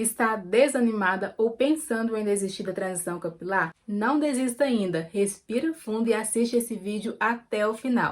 Está desanimada ou pensando em desistir da transição capilar? Não desista ainda, respira fundo e assiste esse vídeo até o final.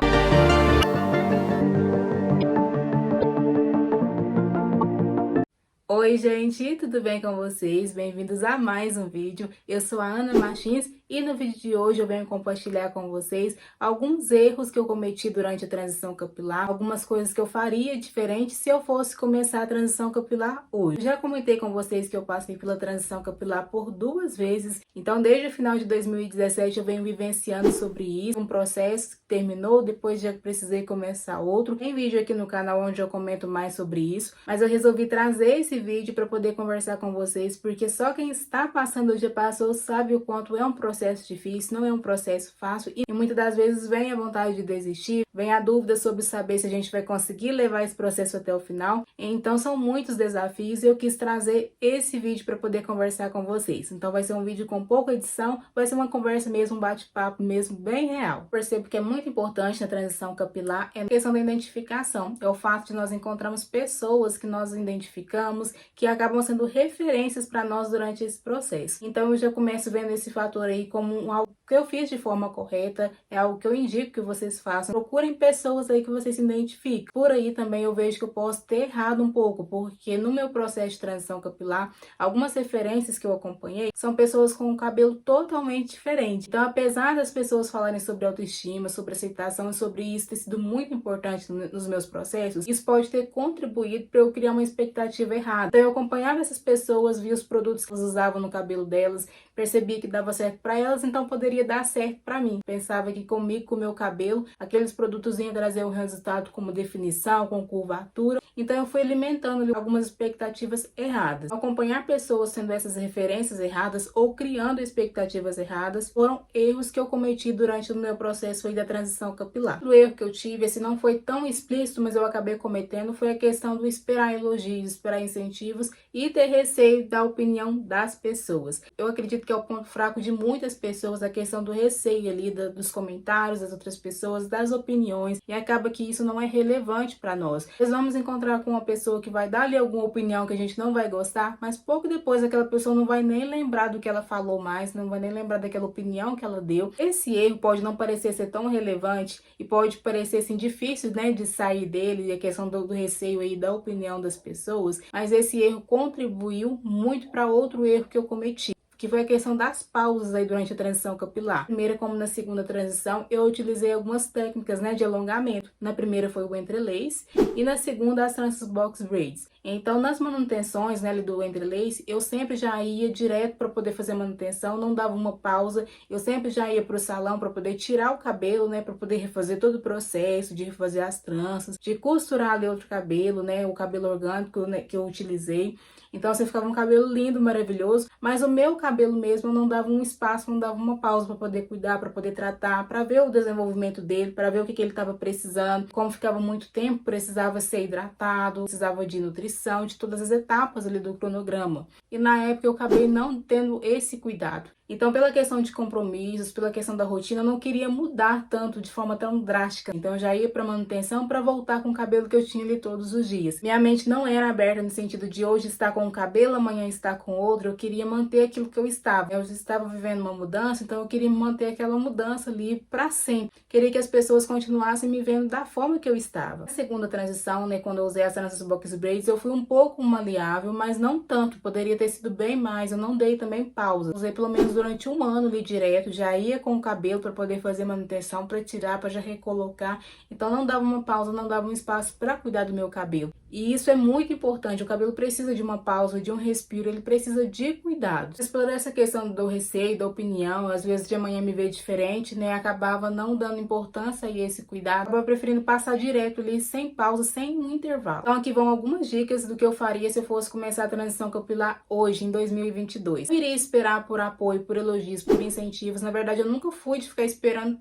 Oi gente, tudo bem com vocês? Bem-vindos a mais um vídeo. Eu sou a Ana Martins e no vídeo de hoje eu venho compartilhar com vocês alguns erros que eu cometi durante a transição capilar, algumas coisas que eu faria diferente se eu fosse começar a transição capilar hoje. Eu já comentei com vocês que eu passei pela transição capilar por 2 vezes, então desde o final de 2017 eu venho vivenciando sobre isso, um processo que terminou, depois já precisei começar outro. Tem vídeo aqui no canal onde eu comento mais sobre isso, mas eu resolvi trazer esse vídeo para poder conversar com vocês, porque só quem está passando ou já passou sabe o quanto é um processo difícil, não é um processo fácil e muitas das vezes vem a vontade de desistir, vem a dúvida sobre saber se a gente vai conseguir levar esse processo até o final. Então são muitos desafios e eu quis trazer esse vídeo para poder conversar com vocês. Então vai ser um vídeo com pouca edição, vai ser uma conversa mesmo, um bate-papo mesmo bem real. Percebo que é muito importante na transição capilar é a questão da identificação, é o fato de nós encontrarmos pessoas que nós identificamos, que acabam sendo referências para nós durante esse processo. Então eu já começo vendo esse fator aí como algo que eu fiz de forma correta, é algo que eu indico que vocês façam. Procurem pessoas aí que vocês se identifiquem. Por aí também eu vejo que eu posso ter errado um pouco, porque no meu processo de transição capilar, algumas referências que eu acompanhei são pessoas com um cabelo totalmente diferente. Então, apesar das pessoas falarem sobre autoestima, sobre aceitação e sobre isso ter sido muito importante nos meus processos, isso pode ter contribuído para eu criar uma expectativa errada. Então, eu acompanhava essas pessoas, via os produtos que elas usavam no cabelo delas, percebia que dava certo para elas, então poderia dar certo para mim. Pensava que comigo, com o meu cabelo, aqueles produtos iam trazer um resultado como definição, com curvatura. Então eu fui alimentando algumas expectativas erradas. Acompanhar pessoas sendo essas referências erradas ou criando expectativas erradas foram erros que eu cometi durante o meu processo aí da transição capilar. O erro que eu tive, esse não foi tão explícito, mas eu acabei cometendo, foi a questão do esperar elogios, esperar incentivos e ter receio da opinião das pessoas. Eu acredito que é o ponto fraco de muitas pessoas, a questão do receio ali dos comentários das outras pessoas, das opiniões, e acaba que isso não é relevante para nós. Nós vamos encontrar com uma pessoa que vai dar ali alguma opinião que a gente não vai gostar, mas pouco depois aquela pessoa não vai nem lembrar do que ela falou mais, não vai nem lembrar daquela opinião que ela deu. Esse erro pode não parecer ser tão relevante e pode parecer assim difícil, né, de sair dele, e a questão do receio aí da opinião das pessoas, mas esse erro contribuiu muito para outro erro que eu cometi, que foi a questão das pausas aí durante a transição capilar. Primeira, como na segunda transição, eu utilizei algumas técnicas, né, de alongamento. Na primeira foi o entrelace e na segunda as tranças box braids. Então, nas manutenções, né, do entrelace, eu sempre já ia direto para poder fazer manutenção, não dava uma pausa. Eu sempre já ia para o salão para poder tirar o cabelo, né, para poder refazer todo o processo, de refazer as tranças, de costurar ali outro cabelo, né, o cabelo orgânico, né, que eu utilizei. Então, você ficava um cabelo lindo, maravilhoso, mas o meu cabelo mesmo não dava um espaço, não dava uma pausa para poder cuidar, para poder tratar, para ver o desenvolvimento dele, para ver o que ele estava precisando. Como ficava muito tempo, precisava ser hidratado, precisava de nutrição, de todas as etapas ali do cronograma. E na época eu acabei não tendo esse cuidado. Então, pela questão de compromissos, pela questão da rotina, eu não queria mudar tanto de forma tão drástica. Então, eu já ia para manutenção para voltar com o cabelo que eu tinha ali todos os dias. Minha mente não era aberta no sentido de hoje estar com um cabelo, amanhã estar com outro. Eu queria manter aquilo que eu estava. Eu já estava vivendo uma mudança, então eu queria manter aquela mudança ali para sempre. Queria que as pessoas continuassem me vendo da forma que eu estava. Na segunda transição, né, quando eu usei as tranças box braids, eu fui um pouco maleável, mas não tanto. Poderia ter sido bem mais. Eu não dei também pausa. Usei pelo menos durante um ano ali direto, já ia com o cabelo para poder fazer manutenção, para tirar, para já recolocar. Então não dava uma pausa, não dava um espaço para cuidar do meu cabelo. E isso é muito importante, o cabelo precisa de uma pausa, de um respiro, ele precisa de cuidado. Explorar essa questão do receio, da opinião, às vezes de amanhã me ver diferente, né, acabava não dando importância a esse cuidado, acabava preferindo passar direto ali, sem pausa, sem um intervalo. Então aqui vão algumas dicas do que eu faria se eu fosse começar a transição capilar hoje, em 2022. Eu iria esperar por apoio, por elogios, por incentivos. Na verdade, eu nunca fui de ficar esperando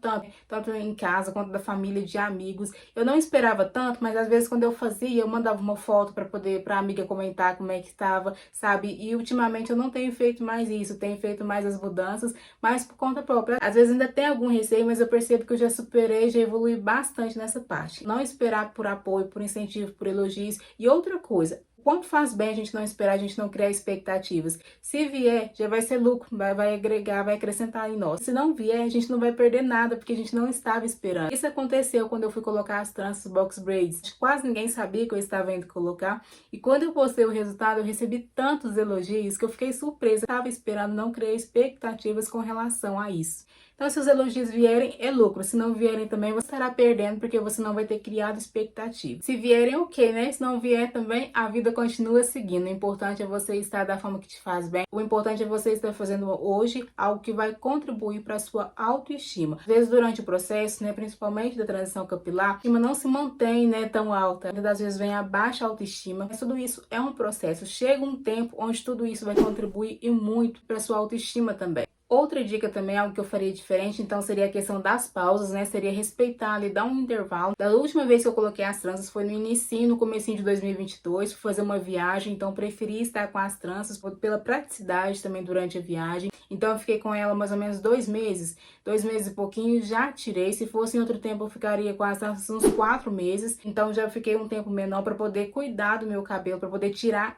tanto em casa quanto da família, de amigos. Eu não esperava tanto, mas às vezes quando eu fazia, eu mandava uma foto para a amiga comentar como é que estava, sabe? E ultimamente eu não tenho feito mais isso, tenho feito mais as mudanças, mas por conta própria. Às vezes ainda tem algum receio, mas eu percebo que eu já superei, já evolui bastante nessa parte. Não esperar por apoio, por incentivo, por elogios. E outra coisa, quanto faz bem a gente não esperar, a gente não criar expectativas. Se vier, já vai ser lucro, vai agregar, vai acrescentar em nós. Se não vier, a gente não vai perder nada, porque a gente não estava esperando. Isso aconteceu quando eu fui colocar as tranças box braids. Quase ninguém sabia que eu estava indo colocar. E quando eu postei o resultado, eu recebi tantos elogios que eu fiquei surpresa. Eu estava esperando, não criei expectativas com relação a isso. Então, se os elogios vierem, é lucro. Se não vierem também, você estará perdendo, porque você não vai ter criado expectativa. Se vierem, ok, né? Se não vier também, a vida continua seguindo. O importante é você estar da forma que te faz bem. O importante é você estar fazendo hoje algo que vai contribuir para a sua autoestima. Às vezes, durante o processo, né, principalmente da transição capilar, a autoestima não se mantém, né, tão alta. Muitas das vezes vem a baixa autoestima. Mas tudo isso é um processo. Chega um tempo onde tudo isso vai contribuir e muito para a sua autoestima também. Outra dica também, algo que eu faria diferente, então seria a questão das pausas, né? Seria respeitar ali, dar um intervalo. Da última vez que eu coloquei as tranças foi no início, no comecinho de 2022, fui fazer uma viagem, então preferi estar com as tranças pela praticidade também durante a viagem. Então eu fiquei com ela mais ou menos 2 meses e pouquinho, já tirei. Se fosse em outro tempo eu ficaria com as tranças uns 4 meses, então já fiquei um tempo menor para poder cuidar do meu cabelo, para poder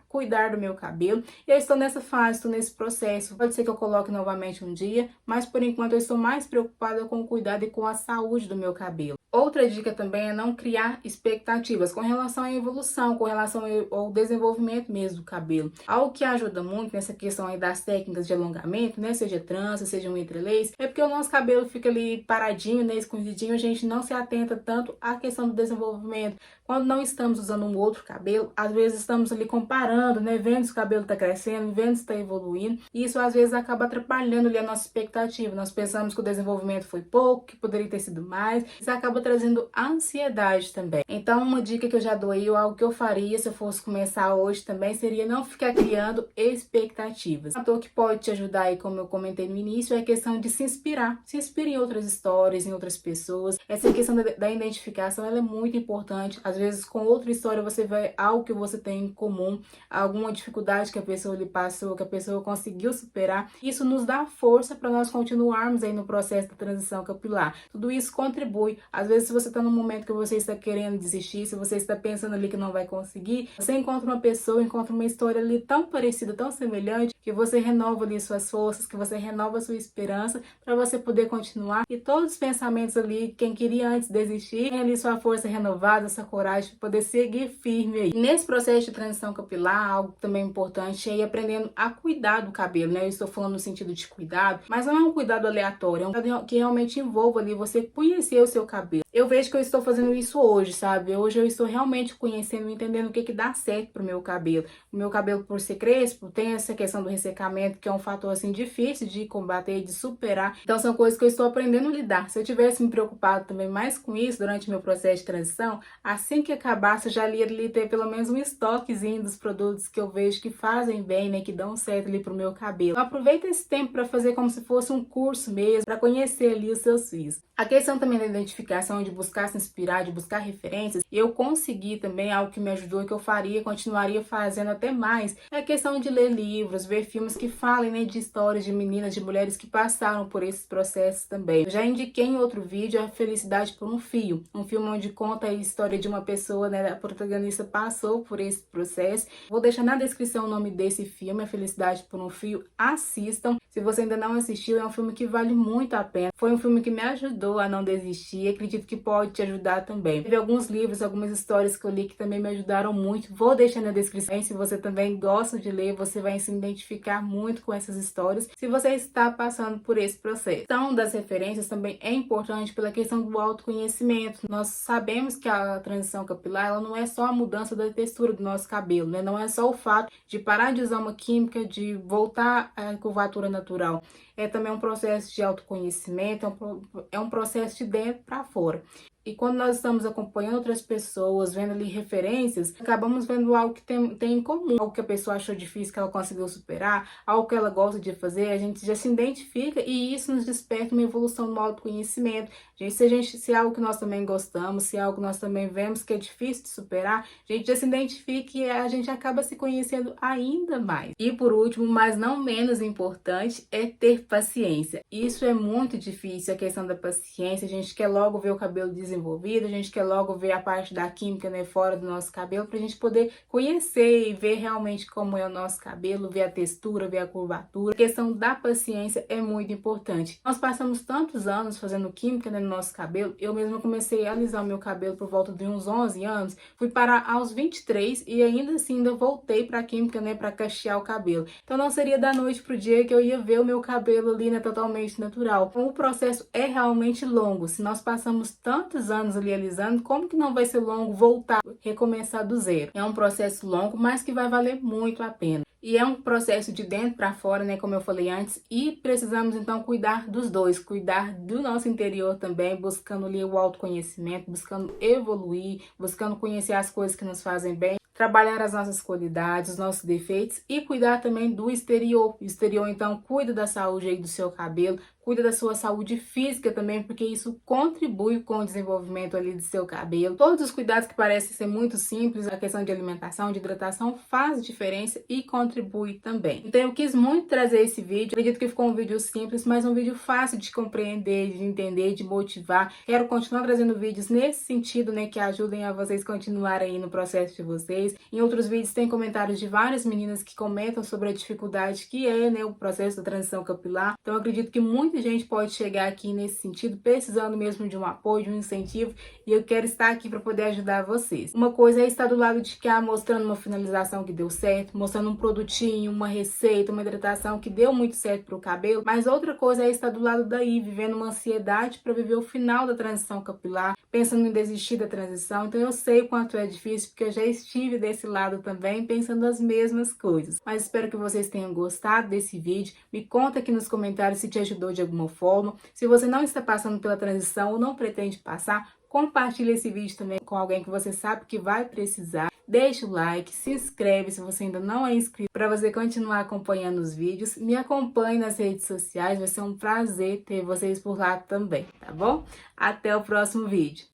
cuidar do meu cabelo. E eu estou nessa fase, estou nesse processo. Pode ser que eu coloque novamente um dia, mas por enquanto eu estou mais preocupada com o cuidado e com a saúde do meu cabelo. Outra dica também é não criar expectativas com relação à evolução, com relação ao desenvolvimento mesmo do cabelo. Algo que ajuda muito nessa questão aí das técnicas de alongamento, né, seja trança, seja um entrelace, é porque o nosso cabelo fica ali paradinho, né, escondidinho, a gente não se atenta tanto à questão do desenvolvimento. Quando não estamos usando um outro cabelo, às vezes estamos ali comparando, né, vendo se o cabelo está crescendo, vendo se está evoluindo, e isso às vezes acaba atrapalhando ali a nossa expectativa. Nós pensamos que o desenvolvimento foi pouco, que poderia ter sido mais, isso acaba trazendo ansiedade também. Então, uma dica que eu já dou aí, ou algo que eu faria se eu fosse começar hoje também, seria não ficar criando expectativas. Um fator que pode te ajudar aí, como eu comentei no início, é a questão de se inspirar. Se inspire em outras histórias, em outras pessoas. Essa questão da identificação, ela é muito importante. Às vezes, com outra história, você vê algo que você tem em comum, alguma dificuldade que a pessoa lhe passou, que a pessoa conseguiu superar. Isso nos dá força para nós continuarmos aí no processo da transição capilar. Tudo isso contribui. Às vezes, se você está num momento que você está querendo desistir, se você está pensando ali que não vai conseguir, você encontra uma pessoa, encontra uma história ali tão parecida, tão semelhante, que você renova ali suas forças, que você renova a sua esperança para você poder continuar. E todos os pensamentos ali, quem queria antes desistir, tem ali sua força renovada, essa coragem para poder seguir firme aí. Nesse processo de transição capilar, algo também importante é ir aprendendo a cuidar do cabelo, né? Eu estou falando no sentido de cuidado, mas não é um cuidado aleatório, é um cuidado que realmente envolva ali você conhecer o seu cabelo. Eu vejo que eu estou fazendo isso hoje, sabe? Hoje eu estou realmente conhecendo, entendendo o que dá certo pro meu cabelo. O meu cabelo, por ser crespo, tem essa questão do ressecamento, que é um fator, assim, difícil de combater, de superar. Então, são coisas que eu estou aprendendo a lidar. Se eu tivesse me preocupado também mais com isso durante o meu processo de transição, assim que acabasse, eu já ia ali ter pelo menos um estoquezinho dos produtos que eu vejo que fazem bem, né? Que dão certo ali pro meu cabelo. Então, aproveita esse tempo para fazer como se fosse um curso mesmo, para conhecer ali os seus fios. A questão também da identificação, de buscar se inspirar, de buscar referências, eu consegui também algo que me ajudou e que eu faria, continuaria fazendo até mais, é a questão de ler livros, ver filmes que falem, né, de histórias de meninas, de mulheres que passaram por esses processos também. Eu já indiquei em outro vídeo A Felicidade por um Fio, um filme onde conta a história de uma pessoa, né, a protagonista passou por esse processo. Vou deixar na descrição o nome desse filme, A Felicidade por um Fio, assistam. Se você ainda não assistiu, é um filme que vale muito a pena. Foi um filme que me ajudou a não desistir, acredito que pode te ajudar também. Teve alguns livros, algumas histórias que eu li que também me ajudaram muito. Vou deixar na descrição. Se você também gosta de ler, você vai se identificar muito com essas histórias, se você está passando por esse processo. Então, das referências também é importante pela questão do autoconhecimento. Nós sabemos que a transição capilar, ela não é só a mudança da textura do nosso cabelo, né? Não é só o fato de parar de usar uma química, de voltar à curvatura natural. É também um processo de autoconhecimento, é um processo de dentro para fora. E quando nós estamos acompanhando outras pessoas, vendo ali referências, acabamos vendo algo que tem em comum, algo que a pessoa achou difícil, que ela conseguiu superar, algo que ela gosta de fazer, a gente já se identifica e isso nos desperta uma evolução no autoconhecimento. Se é algo que nós também gostamos, se é algo que nós também vemos que é difícil de superar, a gente já se identifica e a gente acaba se conhecendo ainda mais. E por último, mas não menos importante, é ter paciência. Isso é muito difícil, a questão da paciência, a gente quer logo ver o cabelo desenvolver, desenvolvido, a gente quer logo ver a parte da química, né, fora do nosso cabelo, pra gente poder conhecer e ver realmente como é o nosso cabelo, ver a textura, ver a curvatura. A questão da paciência é muito importante. Nós passamos tantos anos fazendo química, né, no nosso cabelo. Eu mesma comecei a alisar o meu cabelo por volta de uns 11 anos, fui parar aos 23 e ainda assim ainda voltei pra química, né, pra cachear o cabelo. Então não seria da noite pro dia que eu ia ver o meu cabelo ali, né, totalmente natural. Então, o processo é realmente longo. Se nós passamos tantos anos ali alisando, como que não vai ser longo voltar, recomeçar do zero? É um processo longo, mas que vai valer muito a pena. E é um processo de dentro para fora, né, como eu falei antes, e precisamos então cuidar dos dois, cuidar do nosso interior também, buscando ali o autoconhecimento, buscando evoluir, buscando conhecer as coisas que nos fazem bem, trabalhar as nossas qualidades, os nossos defeitos e cuidar também do exterior. O exterior então cuida da saúde aí do seu cabelo, cuida da sua saúde física também, porque isso contribui com o desenvolvimento ali do seu cabelo. Todos os cuidados que parecem ser muito simples, a questão de alimentação, de hidratação, faz diferença e contribui também. Então eu quis muito trazer esse vídeo, acredito que ficou um vídeo simples, mas um vídeo fácil de compreender, de entender, de motivar. Quero continuar trazendo vídeos nesse sentido, né, que ajudem a vocês continuarem aí no processo de vocês. Em outros vídeos tem comentários de várias meninas que comentam sobre a dificuldade que é, né, o processo da transição capilar. Então eu acredito que muita gente pode chegar aqui nesse sentido, precisando mesmo de um apoio, de um incentivo, e eu quero estar aqui para poder ajudar vocês. Uma coisa é estar do lado de cá mostrando uma finalização que deu certo, mostrando um produtinho, uma receita, uma hidratação que deu muito certo para o cabelo, mas outra coisa é estar do lado daí, vivendo uma ansiedade para viver o final da transição capilar, pensando em desistir da transição. Então eu sei o quanto é difícil, porque eu já estive desse lado também, pensando as mesmas coisas. Mas espero que vocês tenham gostado desse vídeo. Me conta aqui nos comentários se te ajudou de alguma forma. Se você não está passando pela transição ou não pretende passar, compartilhe esse vídeo também com alguém que você sabe que vai precisar. Deixa o like, se inscreve se você ainda não é inscrito para você continuar acompanhando os vídeos. Me acompanhe nas redes sociais, vai ser um prazer ter vocês por lá também, tá bom? Até o próximo vídeo.